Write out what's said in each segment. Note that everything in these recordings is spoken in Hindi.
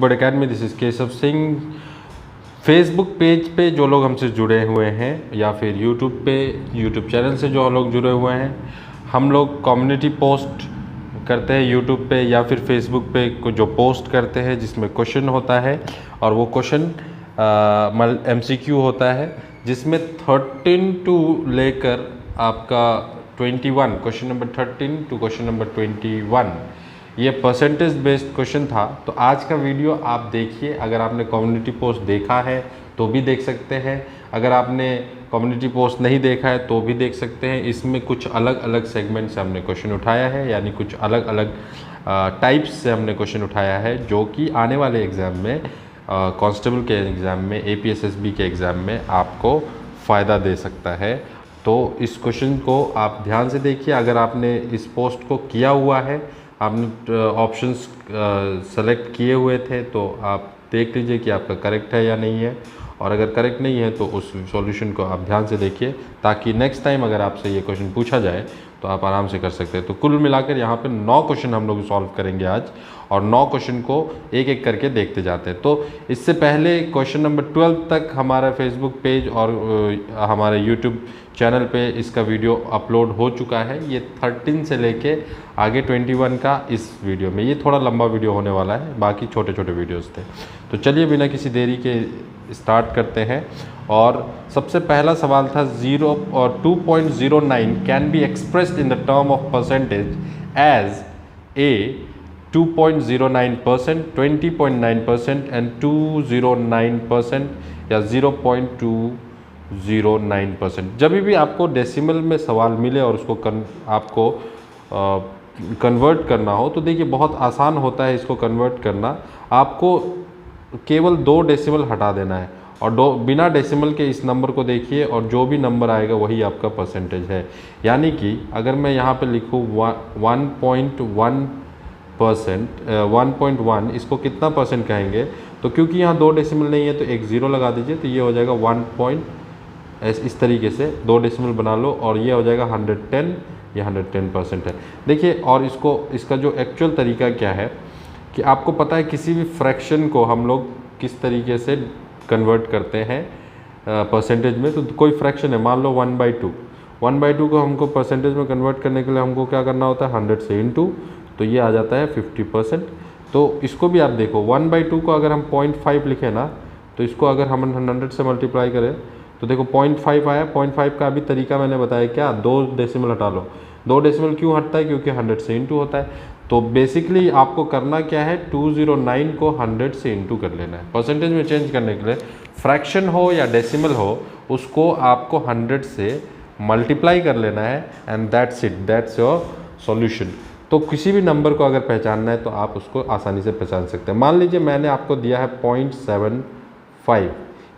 But academy, this is Keshav Singh. Facebook page पे जो लोग हमसे जुड़े हुए हैं या फिर यूट्यूब चैनल से जो लोग जुड़े हुए हैं, हम लोग कम्युनिटी पोस्ट करते हैं यूट्यूब पे या फिर फेसबुक पे जो पोस्ट करते हैं जिसमें क्वेश्चन होता है, और वो क्वेश्चन MCQ होता है, जिसमें 13 टू लेकर आपका 21, question number 13 to question number 21 ये परसेंटेज बेस्ड क्वेश्चन था। तो आज का वीडियो आप देखिए। अगर आपने कम्युनिटी पोस्ट देखा है तो भी देख सकते हैं, अगर आपने कम्युनिटी पोस्ट नहीं देखा है तो भी देख सकते हैं। इसमें कुछ अलग अलग सेगमेंट से हमने क्वेश्चन उठाया है, यानी कुछ अलग अलग टाइप्स से हमने क्वेश्चन उठाया है, जो कि आने वाले एग्ज़ाम में कांस्टेबल के एग्ज़ाम में, APSSB के एग्ज़ाम में आपको फ़ायदा दे सकता है। तो इस क्वेश्चन को आप ध्यान से देखिए। अगर आपने इस पोस्ट को किया हुआ है, आपने ऑप्शंस सेलेक्ट किए हुए थे, तो आप देख लीजिए कि आपका करेक्ट है या नहीं है, और अगर करेक्ट नहीं है तो उस सॉल्यूशन को आप ध्यान से देखिए, ताकि नेक्स्ट टाइम अगर आपसे ये क्वेश्चन पूछा जाए तो आप आराम से कर सकते हैं। तो कुल मिलाकर यहाँ पे 9 क्वेश्चन हम लोग सॉल्व करेंगे आज, और 9 क्वेश्चन को एक एक करके देखते जाते हैं। तो इससे पहले क्वेश्चन नंबर 12 तक हमारा फेसबुक पेज और हमारे यूट्यूब चैनल पे इसका वीडियो अपलोड हो चुका है। ये 13 से लेके आगे 21 का इस वीडियो में, ये थोड़ा लंबा वीडियो होने वाला है, बाकी छोटे छोटे वीडियोस थे। तो चलिए बिना किसी देरी के स्टार्ट करते हैं। और सबसे पहला सवाल था 2.09 can be expressed in the term of percentage as A 2.09%, 20.9% and 209% या 0.209%। जब भी आपको डेसिमल में सवाल मिले और उसको आपको कन्वर्ट करना हो, तो देखिए बहुत आसान होता है इसको कन्वर्ट करना। आपको केवल 2 डेसिमल हटा देना है, और बिना डेसिमल के इस नंबर को देखिए, और जो भी नंबर आएगा वही आपका परसेंटेज है। यानी कि अगर मैं यहाँ पे लिखूँ 1.1%, इसको कितना परसेंट कहेंगे, तो क्योंकि यहाँ 2 डेसिमल नहीं है तो एक 0 लगा दीजिए, तो ये हो जाएगा 1. इस तरीके से 2 डेसिमल बना लो, और ये हो जाएगा 110, ये 110% है। देखिए, और इसका जो एक्चुअल तरीका क्या है कि आपको पता है किसी भी फ्रैक्शन को हम लोग किस तरीके से कन्वर्ट करते हैं परसेंटेज में। तो कोई फ्रैक्शन है, मान लो 1/2, 1/2 को हमको परसेंटेज में कन्वर्ट करने के लिए हमको क्या करना होता है, 100 से इंटू, तो ये आ जाता है 50%। तो इसको भी आप देखो, 1/2 को अगर हम 0.5 लिखें ना, तो इसको अगर हम 100 से मल्टीप्लाई करें तो देखो 0.5 आया। 0.5 का अभी तरीका मैंने बताया क्या, 2 डेसिमल हटा लो। 2 डेसिमल क्यों हटता है, क्योंकि 100 से इंटू होता है। तो बेसिकली आपको करना क्या है, 209 को 100 से इंटू कर लेना है। परसेंटेज में चेंज करने के लिए फ्रैक्शन हो या डेसिमल हो, उसको आपको 100 से मल्टीप्लाई कर लेना है, and that's it, that's your solution. तो किसी भी नंबर को अगर पहचानना है तो आप उसको आसानी से पहचान सकते हैं। मान लीजिए मैंने आपको दिया है 0.75,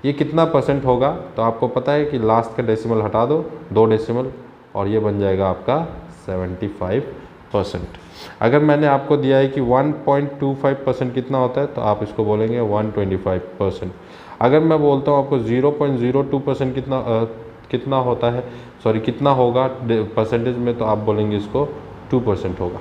ये कितना परसेंट होगा, तो आपको पता है कि लास्ट का डेसिमल हटा दो, 2 डेसिमल, और ये बन जाएगा आपका 75%। अगर मैंने आपको दिया है कि 1.25% कितना होता है, तो आप इसको बोलेंगे 125%। अगर मैं बोलता हूँ आपको 0.02% कितना होता है, कितना होगा परसेंटेज में, तो आप बोलेंगे इसको 2% होगा।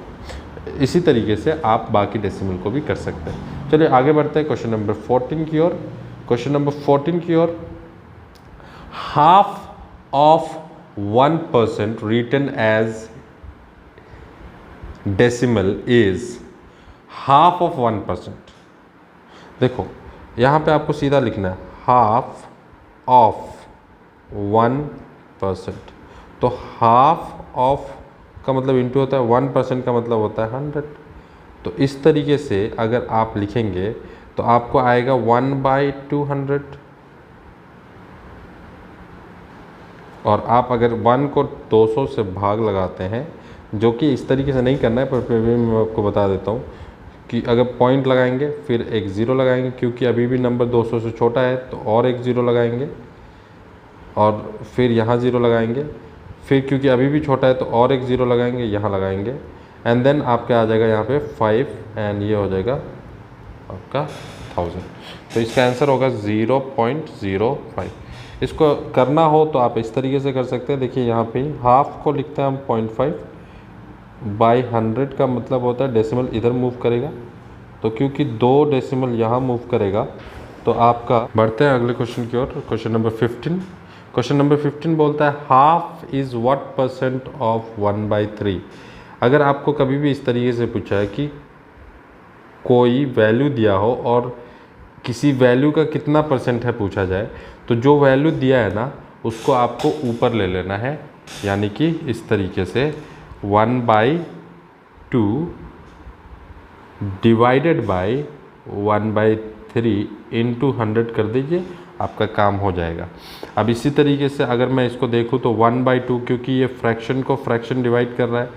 इसी तरीके से आप बाकी डेसिमल को भी कर सकते हैं। चलिए आगे बढ़ते हैं क्वेश्चन नंबर 14 की ओर। क्वेश्चन नंबर 14 की ओर, half of 1% written as decimal is half of 1%। देखो यहाँ पे आपको सीधा लिखना है हाफ ऑफ 1%। तो हाफ ऑफ का मतलब इंटू होता है 1% का मतलब होता है 100। तो इस तरीके से अगर आप लिखेंगे तो आपको आएगा 1/200, और आप अगर 1 को 200 से भाग लगाते हैं, जो कि इस तरीके से नहीं करना है, पर फिर भी मैं आपको बता देता हूँ कि अगर पॉइंट लगाएंगे फिर एक 0 लगाएंगे, क्योंकि अभी भी नंबर 200 से छोटा है, तो और एक 0 लगाएंगे, और फिर यहाँ 0 लगाएंगे, फिर क्योंकि अभी भी छोटा है तो और एक 0 लगाएंगे, यहाँ लगाएंगे, एंड देन आपका आ जाएगा यहाँ पे 5, एंड ये हो जाएगा आपका 1000। तो इसका आंसर होगा 0.05। इसको करना हो तो आप इस तरीके से कर सकते हैं। देखिए यहाँ पे हाफ को लिखते हैं हम 0.5 बाई 100 का मतलब होता है डेसिमल इधर मूव करेगा, तो क्योंकि 2 डेसिमल यहाँ मूव करेगा तो आपका, बढ़ते हैं अगले क्वेश्चन की ओर। Question number 15। क्वेश्चन नंबर 15 बोलता है half is what percent of 1/3। अगर आपको कभी भी इस तरीके से पूछा है कि कोई वैल्यू दिया हो और किसी वैल्यू का कितना परसेंट है पूछा जाए, तो जो वैल्यू दिया है ना उसको आपको ऊपर ले लेना है, यानी कि इस तरीके से 1/2 डिवाइडेड बाय 1/3 इंटू 100 कर दीजिए, आपका काम हो जाएगा। अब इसी तरीके से अगर मैं इसको देखूँ तो 1/2, क्योंकि ये फ्रैक्शन को फ्रैक्शन डिवाइड कर रहा है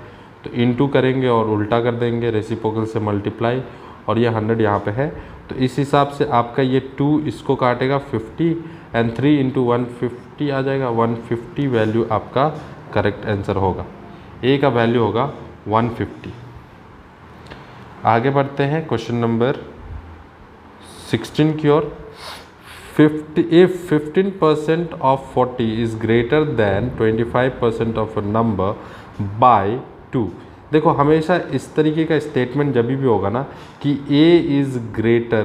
तो इंटू करेंगे और उल्टा कर देंगे, रेसिप्रोकल से मल्टीप्लाई, और ये 100 यहाँ पे है। तो इस हिसाब से आपका ये 2 इसको काटेगा 50 एंड 3 इंटू 150 आ जाएगा। 150 वैल्यू आपका करेक्ट आंसर होगा। ए का वैल्यू होगा 150। आगे बढ़ते हैं क्वेश्चन नंबर 16 की ओर। 15% of 40 is greater then 25% of a number by 2। देखो हमेशा इस तरीके का स्टेटमेंट जब भी होगा ना कि a इज़ ग्रेटर,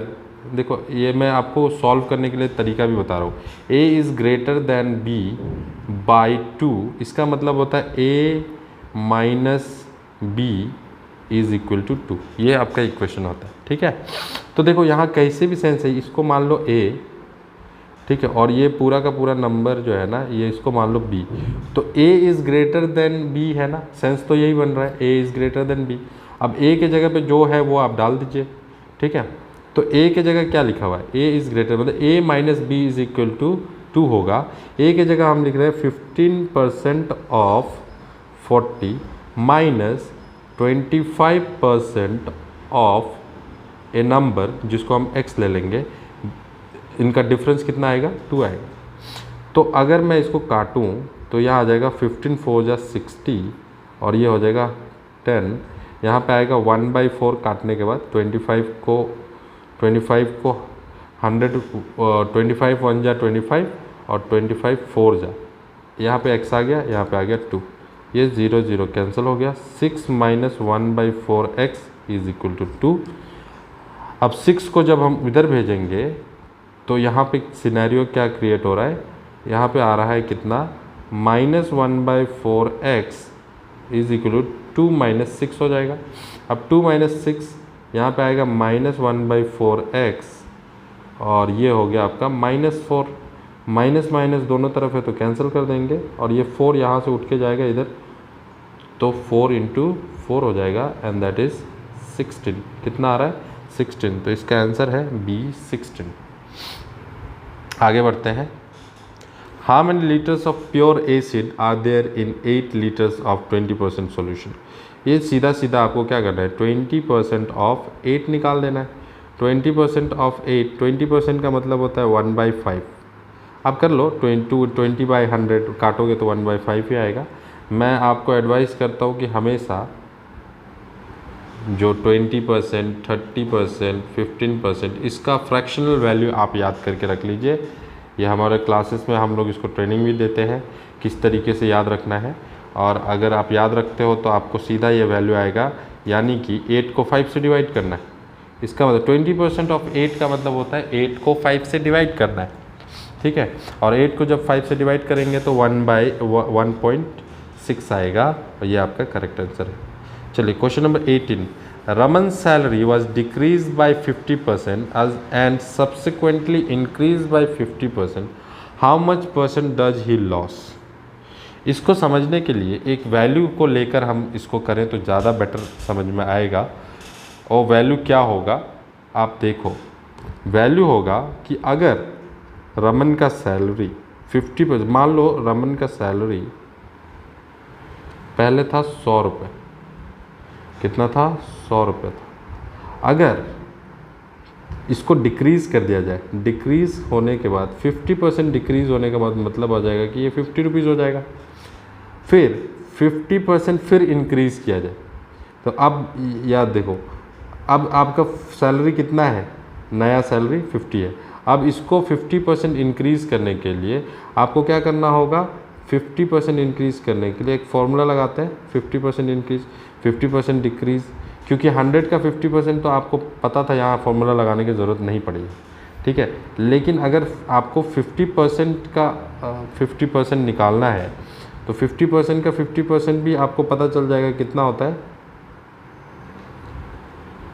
देखो ये मैं आपको सॉल्व करने के लिए तरीका भी बता रहा हूँ। a is greater than b by 2, इसका मतलब होता है a minus b is equal to 2। ये आपका इक्वेशन होता है, ठीक है। तो देखो यहाँ कैसे भी सेंस है, इसको मान लो a, ठीक है, और ये पूरा का पूरा नंबर जो है ना ये इसको मान लो b, तो a is greater than b है ना, सेंस तो यही बन रहा है, a is greater than b। अब a के जगह पे जो है वो आप डाल दीजिए, ठीक है। तो a के जगह क्या लिखा हुआ है, a इज़ ग्रेटर, मतलब a minus b is equal to 2 होगा। a के जगह हम लिख रहे हैं 15% of 40 minus 25% of A number, जिसको हम x ले लेंगे, इनका डिफरेंस कितना आएगा, 2 आएगा। तो अगर मैं इसको काटूं तो यहाँ आ जाएगा 15 4 जा 60 और ये हो जाएगा 10। यहाँ पे आएगा 1/4 काटने के बाद 25 को 100, 25 1 जा 25 और 25 4 जा, यहाँ पे x आ गया, यहाँ पे आ गया 2, ये 0 0 कैंसिल हो गया। 6 minus 1/4x is equal to 2। अब 6 को जब हम इधर भेजेंगे तो यहाँ पे सिनेरियो क्या क्रिएट हो रहा है, यहाँ पे आ रहा है कितना, minus 1/4x is equal to 2 minus 6 हो जाएगा। अब 2 माइनस 6 यहाँ पे आएगा माइनस 1/4x और ये हो गया आपका -4। माइनस माइनस दोनों तरफ है तो कैंसिल कर देंगे और ये 4 यहाँ से उठ के जाएगा इधर, तो 4 इंटू 4 हो जाएगा एंड दैट इज़ 16। कितना आ रहा है, 16। तो इसका आंसर है B 16। आगे बढ़ते हैं। How many litres of pure acid are there in 8 litres of 20% solution. ये सीधा सीधा आपको क्या करना है, 20% ऑफ 8 निकाल देना है। 20% ऑफ 8, 20% का मतलब होता है 1/5। आप कर लो, 20/100 काटोगे तो 1/5 ही आएगा। मैं आपको एडवाइस करता हूँ कि हमेशा जो 20%, 30%, 15% इसका फ्रैक्शनल वैल्यू आप याद करके रख लीजिए। ये हमारे क्लासेस में हम लोग इसको ट्रेनिंग भी देते हैं किस तरीके से याद रखना है, और अगर आप याद रखते हो तो आपको सीधा ये वैल्यू आएगा, यानी कि 8 को 5 से डिवाइड करना है। इसका मतलब 20% ऑफ 8 का मतलब होता है 8 को 5 से डिवाइड करना है, ठीक है। और 8 को जब 5 से डिवाइड करेंगे तो 1/1.6 आएगा और ये आपका करेक्ट आंसर है। चलिए question number 18। Raman salary was decrease by 50% and subsequently increase by 50%। How much percent does he loss. इसको समझने के लिए एक वैल्यू को लेकर हम इसको करें तो ज़्यादा बेटर समझ में आएगा। और वैल्यू क्या होगा आप देखो, वैल्यू होगा कि अगर रमन का सैलरी 50%, मान लो रमन का सैलरी पहले था 100 रुपये, कितना था, 100 रुपये था। अगर इसको डिक्रीज़ कर दिया जाए, डिक्रीज़ होने के बाद 50% डिक्रीज़ होने के बाद मतलब आ जाएगा कि ये 50 रुपीज़ हो जाएगा। फिर 50% फिर इंक्रीज़ किया जाए तो अब याद देखो, अब आपका सैलरी कितना है, नया सैलरी 50 है। अब इसको 50% इंक्रीज़ करने के लिए आपको क्या करना होगा, 50% इंक्रीज़ करने के लिए एक फॉर्मूला लगाते हैं, 50% इंक्रीज़ 50% डिक्रीज़ क्योंकि 100 का 50% तो आपको पता था, यहाँ फॉर्मूला लगाने की ज़रूरत नहीं पड़ेगी, ठीक है। लेकिन अगर आपको 50% का 50% निकालना है तो 50% का 50% भी आपको पता चल जाएगा कितना होता है,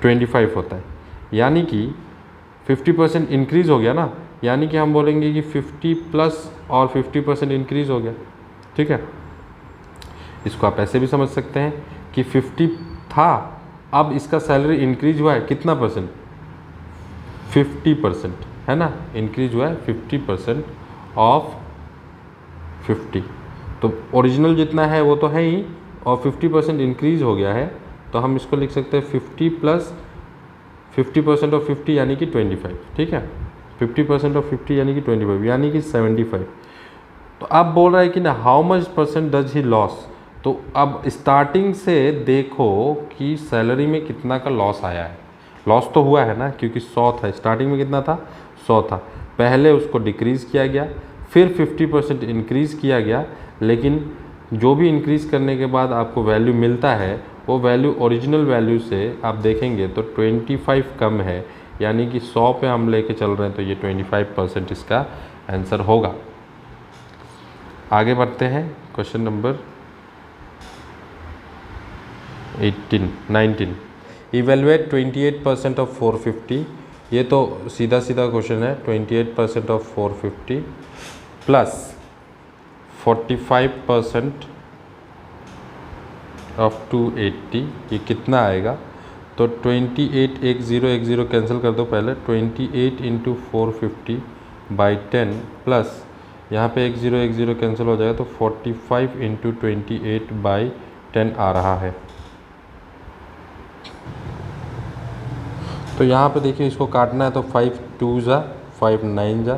25 होता है। यानी कि 50% इंक्रीज़ हो गया ना, यानी कि हम बोलेंगे कि 50 प्लस और 50% इंक्रीज़ हो गया, ठीक है। इसको आप ऐसे भी समझ सकते हैं कि 50 था, अब इसका सैलरी इंक्रीज हुआ है कितना परसेंट, 50%, है ना, इंक्रीज हुआ है 50% ऑफ 50। तो ओरिजिनल जितना है वो तो है ही, और 50% इंक्रीज हो गया है, तो हम इसको लिख सकते हैं 50 प्लस 50% ऑफ 50 यानी कि 25, ठीक है। 50% ऑफ 50 यानी कि 25 यानी कि 75। तो अब बोल रहा है कि ना how much percent does he loss. तो अब स्टार्टिंग से देखो कि सैलरी में कितना का लॉस आया है। लॉस तो हुआ है ना, क्योंकि 100 था, स्टार्टिंग में कितना था, 100 था। पहले उसको डिक्रीज़ किया गया, फिर 50% इंक्रीज़ किया गया, लेकिन जो भी इंक्रीज़ करने के बाद आपको वैल्यू मिलता है वो वैल्यू ओरिजिनल वैल्यू से आप देखेंगे तो 25 कम है, यानी कि 100 पे हम लेके चल रहे हैं, तो ये 25% इसका आंसर होगा। आगे बढ़ते हैं, क्वेश्चन नंबर 19। Evaluate 28% of 450। ये तो सीधा सीधा क्वेश्चन है। 28% ऑफ 450 प्लस 45% ऑफ 280, ये कितना आएगा। तो 28 एक ज़ीरो कैंसिल कर दो पहले, 28 इंटू 450 बाई 10 प्लस यहाँ पे एक ज़ीरो कैंसिल हो जाएगा, तो 45 इंटू 28 बाई 10 आ रहा है। तो यहाँ पे देखिए इसको काटना है, तो 5 2 जा 5 9 जा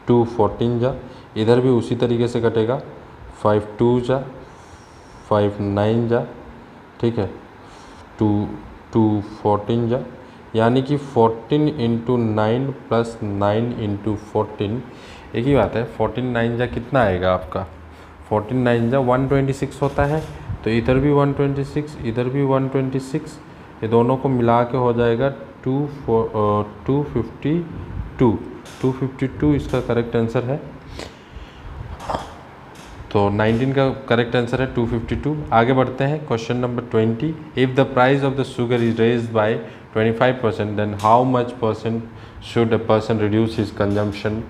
2 14 जा, इधर भी उसी तरीके से कटेगा, 5 2 जा 5 9 जा, ठीक है, 2 2 14 जा, यानी कि 14 इंटू 9 प्लस 9 इंटू 14 एक ही बात है। 14 9 जा कितना आएगा आपका, 14 9 जा 126 होता है, तो इधर भी 126 इधर भी 126, ये दोनों को मिला के हो जाएगा 252 इसका करेक्ट आंसर है। तो 19 का करेक्ट आंसर है 252। आगे बढ़ते हैं, question number 20। If the price of the sugar is raised by 25%, then how much percent should a person reduce his consumption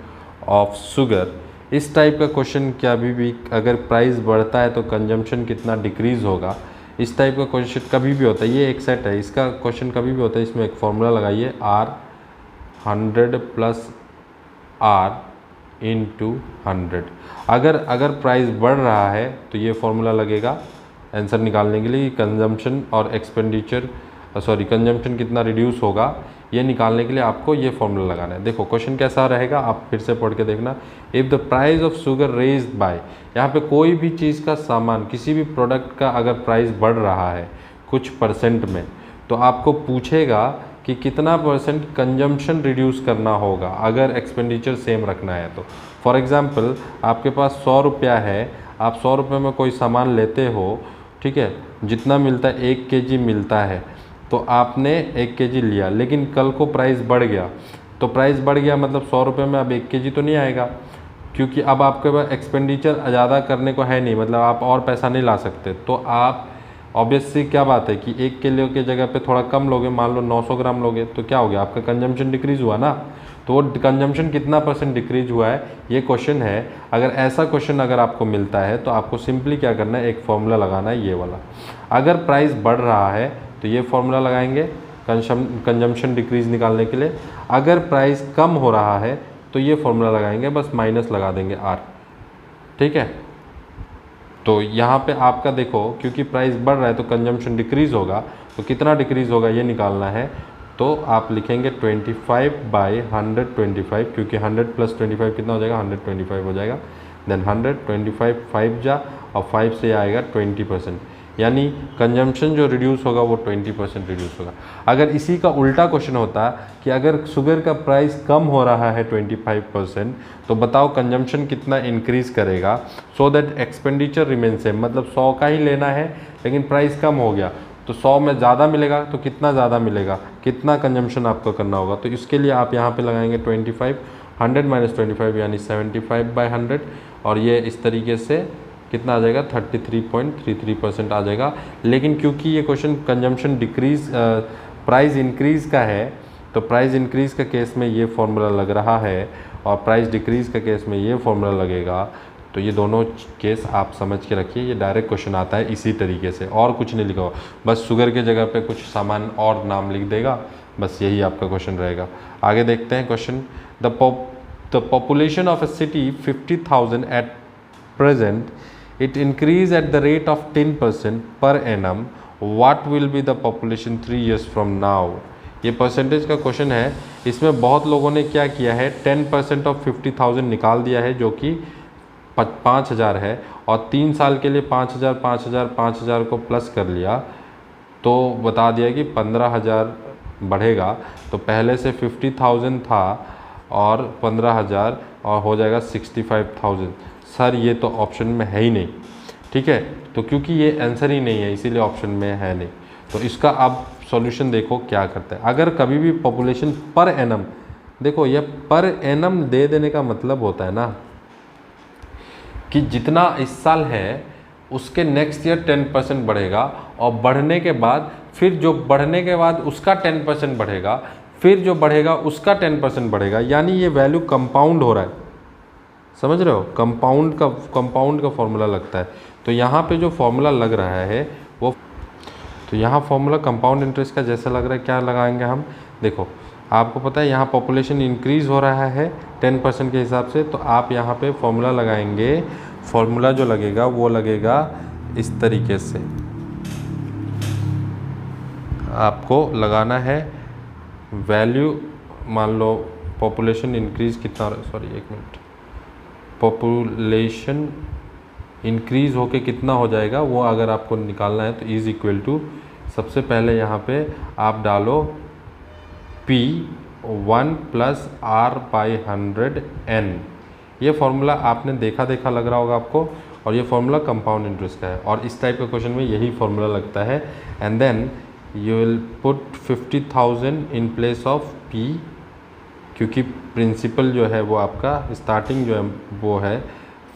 of sugar. इस टाइप का क्वेश्चन क्या भी अगर प्राइस बढ़ता है तो कंजम्पशन कितना डिक्रीज़ होगा, इस टाइप का क्वेश्चन कभी भी होता है। ये एक सेट है, इसका क्वेश्चन कभी भी होता है। इसमें एक फॉर्मूला लगाइए, R100 प्लस R इंटू 100। अगर प्राइस बढ़ रहा है तो ये फॉर्मूला लगेगा आंसर निकालने के लिए। कंजम्पशन और एक्सपेंडिचर कंजम्पशन कितना रिड्यूस होगा, ये निकालने के लिए आपको ये फॉर्मूला लगाना है। देखो क्वेश्चन कैसा रहेगा, आप फिर से पढ़ के देखना। If the price of sugar raised bye, यहाँ पे कोई भी चीज़ का सामान, किसी भी प्रोडक्ट का अगर प्राइस बढ़ रहा है कुछ परसेंट में, तो आपको पूछेगा कि कितना परसेंट कंजम्पशन रिड्यूस करना होगा अगर एक्सपेंडिचर सेम रखना है तो। फॉर एग्ज़ाम्पल आपके पास 100 रुपया है, आप 100 रुपये में कोई सामान लेते हो, ठीक है, जितना मिलता है 1 kg मिलता है, तो आपने 1 kg लिया, लेकिन कल को प्राइस बढ़ गया, तो प्राइस बढ़ गया मतलब 100 रुपये में अब 1 kg तो नहीं आएगा, क्योंकि अब आपके पास एक्सपेंडिचर ज़्यादा करने को है नहीं, मतलब आप और पैसा नहीं ला सकते। तो आप ऑब्वियसली क्या बात है कि 1 किलो की जगह पे थोड़ा कम लोगे, मान लो 900 ग्राम लोगे, तो क्या हो गया, आपका कंजम्पशन डिक्रीज़ हुआ ना। तो वो कंजम्पशन कितना परसेंट डिक्रीज हुआ है, ये क्वेश्चन है। अगर ऐसा क्वेश्चन अगर आपको मिलता है तो आपको सिंपली क्या करना है, एक फॉर्मूला लगाना है ये वाला। अगर प्राइस बढ़ रहा है तो ये फॉर्मूला लगाएंगे कंजम्पशन डिक्रीज निकालने के लिए। अगर प्राइस कम हो रहा है तो ये फॉर्मूला लगाएंगे, बस माइनस लगा देंगे आर, ठीक है। तो यहाँ पे आपका देखो, क्योंकि प्राइस बढ़ रहा है तो कंजम्पशन डिक्रीज़ होगा, तो कितना डिक्रीज़ होगा ये निकालना है। तो आप लिखेंगे 25/125, क्योंकि 100 प्लस 25 कितना हो जाएगा, 125 हो जाएगा। देन 125 5 जा और 5 से आएगा 20%, यानी कंजम्पशन जो रिड्यूस होगा वो 20% रिड्यूस होगा। अगर इसी का उल्टा क्वेश्चन होता कि अगर शुगर का प्राइस कम हो रहा है 25%, तो बताओ कंजम्पशन कितना इंक्रीज़ करेगा, so that expenditure remain same, मतलब 100 का ही लेना है लेकिन प्राइस कम हो गया, तो 100 में ज़्यादा मिलेगा तो कितना ज़्यादा मिलेगा, कितना कंजम्पशन आपको करना होगा। तो इसके लिए आप यहाँ पे लगाएंगे 25, 100 माइनस 25 यानी 75/100, और ये इस तरीके से कितना आ जाएगा 33.33% आ जाएगा। लेकिन क्योंकि ये question consumption decrease price increase का है, तो प्राइस इंक्रीज़ का केस में ये फॉर्मूला लग रहा है और प्राइस डिक्रीज़ का केस में ये फॉर्मूला लगेगा। तो ये दोनों केस आप समझ के रखिए, ये डायरेक्ट क्वेश्चन आता है इसी तरीके से, और कुछ नहीं लिखा हुआ, बस शुगर के जगह पे कुछ सामान और नाम लिख देगा, बस यही आपका क्वेश्चन रहेगा। आगे देखते हैं question. The population of A city 50,000 at present, it increase at the rate of 10% per annum, what will be the population 3 years from now। ये परसेंटेज का क्वेश्चन है। इसमें बहुत लोगों ने क्या किया है, 10% ऑफ 50,000 निकाल दिया है जो कि 5,000 है, और 3 साल के लिए 5,000 5,000 5,000 को प्लस कर लिया, तो बता दिया कि 15,000 बढ़ेगा। तो पहले से 50,000 था और 15,000 और हो जाएगा 65,000। सर ये तो ऑप्शन में है ही नहीं, ठीक है, तो क्योंकि ये आंसर ही नहीं है इसीलिए ऑप्शन में है नहीं। तो इसका आप सॉल्यूशन देखो क्या करते हैं। अगर कभी भी पॉपुलेशन पर एनम, देखो ये पर एनम दे देने का मतलब होता है ना कि जितना इस साल है उसके नेक्स्ट ईयर 10% बढ़ेगा, और बढ़ने के बाद फिर जो बढ़ने के बाद उसका 10% बढ़ेगा, फिर जो बढ़ेगा उसका 10% बढ़ेगा, यानी ये वैल्यू कंपाउंड हो रहा है। समझ रहे हो, कंपाउंड का फॉर्मूला लगता है। तो यहाँ पे जो फॉर्मूला लग रहा है वो, तो यहाँ फॉर्मूला कंपाउंड इंटरेस्ट का जैसा लग रहा है, क्या लगाएंगे हम, देखो आपको पता है यहाँ पॉपुलेशन इंक्रीज़ हो रहा है 10% के हिसाब से, तो आप यहाँ पे फॉर्मूला लगाएंगे। फॉर्मूला जो लगेगा वो लगेगा इस तरीके से, आपको लगाना है वैल्यू, मान लो पॉपुलेशन इंक्रीज़ कितना हो रहा है, सॉरी एक मिनट, पॉपुलेशन इंक्रीज़ होके कितना हो जाएगा वो अगर आपको निकालना है तो इज़ इक्वल टू, सबसे पहले यहाँ पे आप डालो P1 + R/100N। ये फार्मूला आपने देखा लग रहा होगा आपको, और ये फार्मूला कंपाउंड इंटरेस्ट का है, और इस टाइप का क्वेश्चन में यही फार्मूला लगता है। And then you will put 50,000 in place of P, क्योंकि प्रिंसिपल जो है वो आपका स्टार्टिंग जो है वो है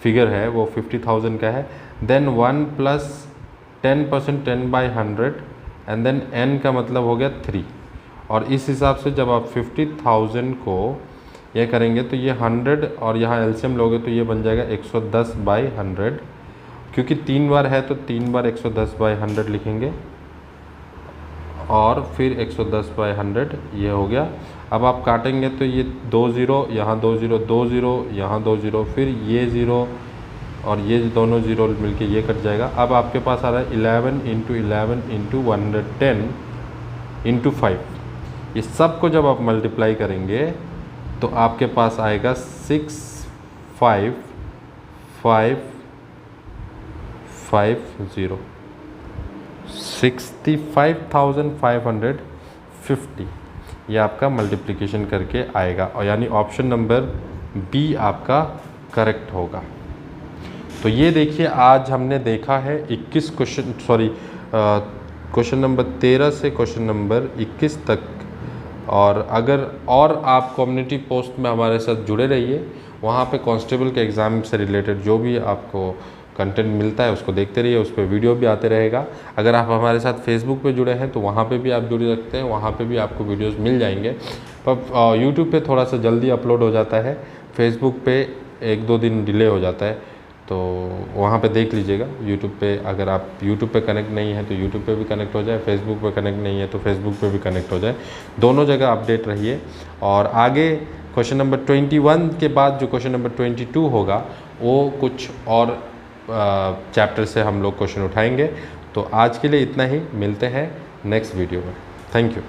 फिगर है वो 50,000 का है। देन 1 + 10% 10/100, एंड देन n का मतलब हो गया 3। और इस हिसाब से जब आप 50,000 को ये करेंगे तो ये 100 और यहाँ एलसीएम लोगे तो ये बन जाएगा 110/100, क्योंकि 3 बार है तो 3 बार 110/100 लिखेंगे, और फिर 110/100 ये हो गया। अब आप काटेंगे तो ये 2 0 यहाँ 2 0 2 0 यहाँ 2 0, फिर ये 0 और ये दोनों 0 मिलके ये कट जाएगा। अब आपके पास आ रहा है 11 × 11 × 110 × 5। ये सब को जब आप मल्टीप्लाई करेंगे तो आपके पास आएगा 65,550, 65,550, ये आपका मल्टीप्लिकेशन करके आएगा, और यानी ऑप्शन नंबर बी आपका करेक्ट होगा। तो ये देखिए आज हमने देखा है 21 क्वेश्चन, सॉरी क्वेश्चन नंबर 13 से क्वेश्चन नंबर 21 तक। और अगर और आप कम्युनिटी पोस्ट में हमारे साथ जुड़े रहिए, वहाँ पे कांस्टेबल के एग्ज़ाम से रिलेटेड जो भी आपको कंटेंट मिलता है उसको देखते रहिए, उस पर वीडियो भी आते रहेगा। अगर आप हमारे साथ फेसबुक पे जुड़े हैं तो वहाँ पे भी आप जुड़े रखते हैं, वहाँ पे भी आपको वीडियोस मिल जाएंगे। पर यूट्यूब पे थोड़ा सा जल्दी अपलोड हो जाता है, फेसबुक पे 1-2 दिन डिले हो जाता है, तो वहाँ पे देख लीजिएगा। यूट्यूब पे अगर आप यूट्यूब पे कनेक्ट नहीं है तो यूट्यूब पे भी कनेक्ट हो जाए, फेसबुक पे कनेक्ट नहीं है तो फेसबुक पे भी कनेक्ट हो जाए, दोनों जगह अपडेट रहिए। और आगे क्वेश्चन नंबर 21 के बाद जो क्वेश्चन नंबर 22 होगा वो कुछ और चैप्टर से हम लोग क्वेश्चन उठाएंगे। तो आज के लिए इतना ही, मिलते हैं नेक्स्ट वीडियो में। Thank you.